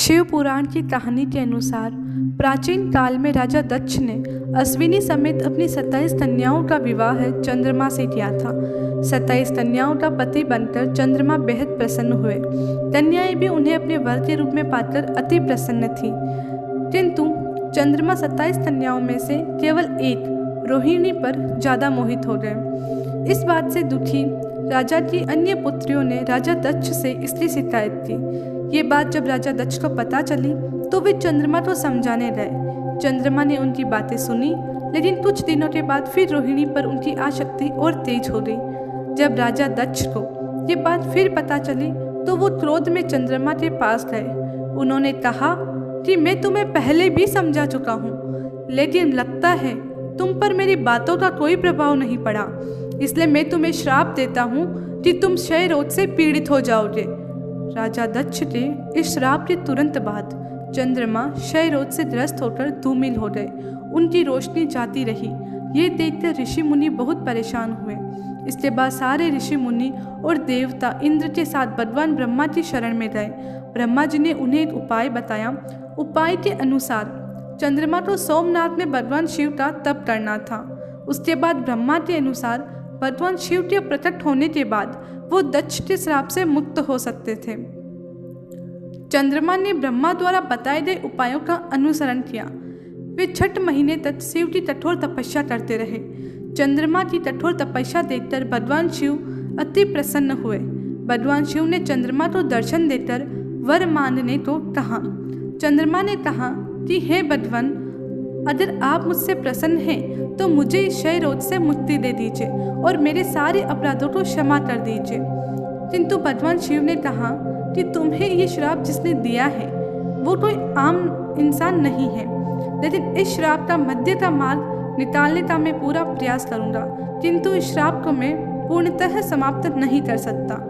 शिव पुराण की कहानी के अनुसार प्राचीन काल में राजा दक्ष ने अश्विनी समेत अपनी 27 कन्याओं का विवाह चंद्रमा से किया था। 27 कन्याओं का पति बनकर चंद्रमा बेहद प्रसन्न हुए। कन्याएं भी उन्हें अपने वर के रूप में पाकर अति प्रसन्न थीं। किंतु चंद्रमा 27 कन्याओं में से केवल एक रोहिणी पर ज्यादा मोहित हो गए। इस बात से दुखी राजा की अन्य पुत्रियों ने राजा दक्ष से इसकी शिकायत की। ये बात जब राजा दक्ष को पता चली तो वे चंद्रमा को समझाने गए। चंद्रमा ने उनकी बातें सुनी, लेकिन कुछ दिनों के बाद फिर रोहिणी पर उनकी आसक्ति और तेज हो गई। जब राजा दक्ष को ये बात फिर पता चली तो वो क्रोध में चंद्रमा के पास गए। उन्होंने कहा कि मैं तुम्हें पहले भी समझा चुका हूँ, लेकिन लगता है तुम पर मेरी बातों का कोई प्रभाव नहीं पड़ा, इसलिए मैं तुम्हें श्राप देता हूँ कि तुम क्षय रोग से पीड़ित हो जाओगे। राजा दक्ष के इस श्राप के तुरंत बाद चंद्रमा क्षय रोग से ग्रस्त होकर धूमिल हो गए। उनकी रोशनी जाती रही। ये देखकर ऋषि मुनि बहुत परेशान हुए। इसके बाद सारे ऋषि मुनि और देवता इंद्र के साथ भगवान ब्रह्मा की शरण में गए। ब्रह्मा जी ने उन्हें एक उपाय बताया। उपाय के अनुसार चंद्रमा को सोमनाथ में भगवान शिव का तप करना था। उसके बाद ब्रह्मा के अनुसार भगवान शिव के प्रकट होने के बाद वो दक्ष के श्राप से मुक्त हो सकते थे। चंद्रमा ने ब्रह्मा द्वारा बताए गए उपायों का अनुसरण किया। वे 6 महीने तक शिव की कठोर तपस्या करते रहे। चंद्रमा की कठोर तपस्या देखकर भगवान शिव अति प्रसन्न हुए। भगवान शिव ने चंद्रमा को दर्शन देकर वर मांगने को कहा। चंद्रमा ने कहा कि हे भगवान, अगर आप मुझसे प्रसन्न हैं तो मुझे इस क्षय रोग से मुक्ति दे दीजिए और मेरे सारे अपराधों को क्षमा कर दीजिए। किंतु भगवान शिव ने कहा कि तुम्हें ये श्राप जिसने दिया है वो कोई आम इंसान नहीं है, लेकिन इस श्राप का मध्य का मार्ग निकालने का मैं पूरा प्रयास करूंगा, किंतु इस श्राप को मैं पूर्णतः समाप्त नहीं कर सकता।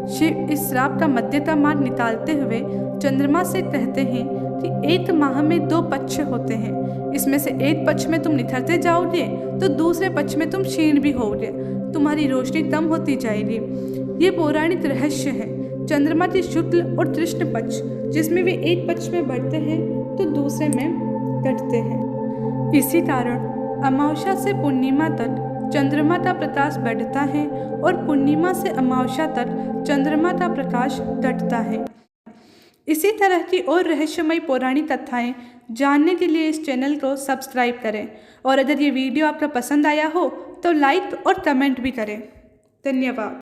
शिव इस श्राप का मध्य का मार्ग निकालते हुए चंद्रमा से कहते हैं कि 1 माह में 2 पक्ष होते हैं। इसमें से एक पक्ष में तुम निखरते जाओगे तो दूसरे पक्ष में तुम क्षीण भी होगे। तुम्हारी रोशनी कम होती जाएगी। ये पौराणिक रहस्य है। चंद्रमा की शुक्ल और कृष्ण पक्ष, जिसमें वे एक पक्ष में बढ़ते हैं तो दूसरे में घटते हैं। इसी कारण अमावस्या से पूर्णिमा तक चंद्रमा का प्रकाश बढ़ता है और पूर्णिमा से अमावस्या तक चंद्रमा का प्रकाश घटता है। इसी तरह की और रहस्यमय पौराणिक कथाएं जानने के लिए इस चैनल को सब्सक्राइब करें, और अगर ये वीडियो आपको पसंद आया हो तो लाइक और कमेंट भी करें। धन्यवाद।